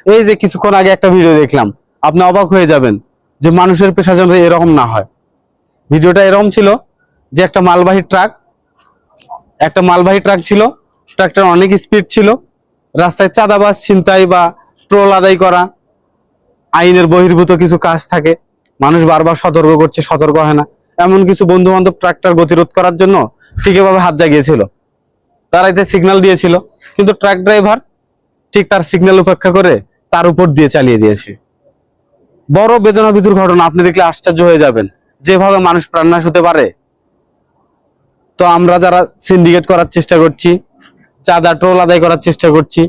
এই যে কিছুক্ষণ আগে একটা ভিডিও দেখলাম, আপনি অবাক হয়ে যাবেন যে মানুষের পেশা যেন এরকম না হয়। ভিডিওটা এরকম ছিল যে একটা মালবাহী ট্রাক ছিল, ট্রাকটার অনেক স্পিড ছিল, রাস্তায় চাঁদাবাজ, ছিনতাই বা টোল আদায় করা, আইনের বহির্ভূত কিছু কাজ থাকে, মানুষ বারবার সতর্ক করছে, সতর্ক হয় না। এমন কিছু বন্ধু বান্ধব ট্রাকটার গতিরোধ করার জন্য ঠিকভাবে হাত জাগিয়েছিল, তারা এতে সিগন্যাল দিয়েছিল, কিন্তু ট্রাক ড্রাইভার ঠিক তার সিগন্যাল উপেক্ষা করে তার উপর দিয়ে চালিয়ে দিয়েছে। বড় বেদনাবিধুর ঘটনা, আপনি দেখলে আশ্চর্য হয়ে যাবেন যেভাবে মানুষ প্রাণনাশ হতে পারে। তো আমরা যারা সিন্ডিকেট করার চেষ্টা করছি, চাঁদা টোল আদায় করার চেষ্টা করছি,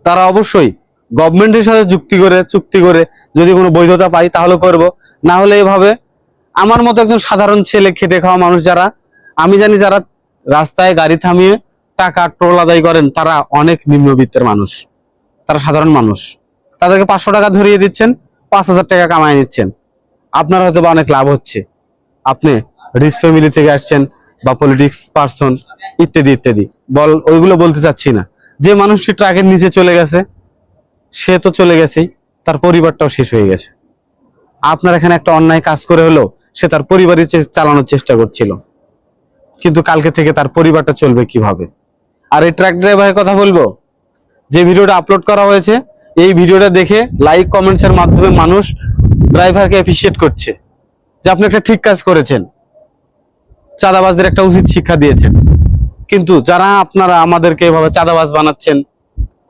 তারা অবশ্যই গভর্নমেন্টের সাথে চুক্তি করে যদি কোনো বৈধতা পাই তাহলে করব, না হলে এভাবে আমার মতো একজন সাধারণ ছেলে, খেটে খাওয়া মানুষ যারা, আমি জানি যারা রাস্তায় গাড়ি থামিয়ে টাকা টোল আদায় করেন তারা অনেক নিম্নবিত্তের মানুষ, তারা সাধারণ মানুষ, তাদেরকে 500 টাকা ধরিয়ে দিচ্ছেন, 5,000 টাকা কামায় নিচ্ছেন। আপনার হয়তো বা অনেক লাভ হচ্ছে, আপনি রিচ ফ্যামিলি থেকে আসছেন বা পলিটিক্স পার্সন ইত্যাদি ইত্যাদি, ওইগুলো বলতে চাচ্ছি না। যে মানুষটি ট্রাকের নিচে চলে গেছে সে তো চলে গেছেই, তার পরিবারটাও শেষ হয়ে গেছে। আপনার এখানে একটা অন্যায় কাজ করে হলো সে তার পরিবারই চালানোর চেষ্টা করছিল, কিন্তু কালকে থেকে তার পরিবারটা চলবে কিভাবে? আর এই ট্রাক ড্রাইভারের কথা বলবো, যে ভিডিওটা আপলোড করা হয়েছে, এই ভিডিওটা দেখে লাইক কমেন্টস এর মাধ্যমে মানুষ ড্রাইভারকে অ্যাপ্রিসিয়েট করছে যে আপনি একটা ঠিক কাজ করেছেন, চাঁদাবাজদের একটা উচিত শিক্ষা দিয়েছেন। কিন্তু যারা আপনারা আমাদেরকে এভাবে চাঁদাবাজ বানাচ্ছেন,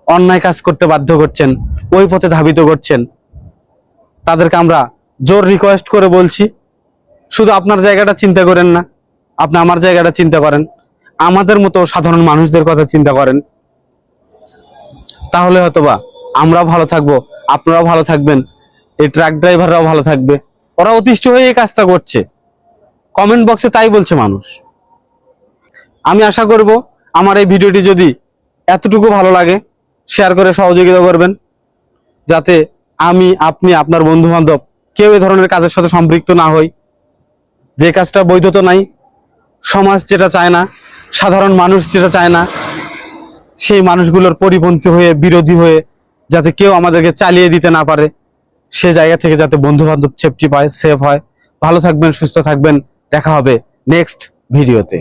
অন্যায় কাজ করতে বাধ্য করছেন, ওই পথে ধাবিত করছেন, তাদেরকে আমরা জোর রিকোয়েস্ট করে বলছি, শুধু আপনার জায়গাটা চিন্তা করেন না, আপনি আমার জায়গাটা চিন্তা করেন, আমাদের মতো সাধারণ মানুষদের কথা চিন্তা করেন, তাহলে হয়তোবা আমরাও ভালো থাকবো, আপনারাও ভালো থাকবেন, এই ট্রাক ড্রাইভাররাও ভালো থাকবে। ওরা অতিষ্ঠ হয়ে এই কাজটা করছে, কমেন্ট বক্সে তাই বলছে মানুষ। আমি আশা করব আমার এই ভিডিওটি যদি এতটুকু ভালো লাগে, শেয়ার করে সহযোগিতা করবেন, যাতে আমি, আপনি, আপনার বন্ধু বান্ধব কেউ এই ধরনের কাজের সাথে সম্পৃক্ত না হই। যে কাজটা বৈধতা নাই, সমাজ যেটা চায় না, সাধারণ মানুষ যেটা চায় না, সেই মানুষগুলোর পরিপন্থী হয়ে, বিরোধী হয়ে যাতে কেউ আমাদেরকে চালিয়ে দিতে না পারে, সে জায়গা থেকে যাতে বন্ধু বান্ধব সেফটি পায়, সেফ হয়। ভালো থাকবেন, সুস্থ থাকবেন, দেখা হবে নেক্সট ভিডিওতে।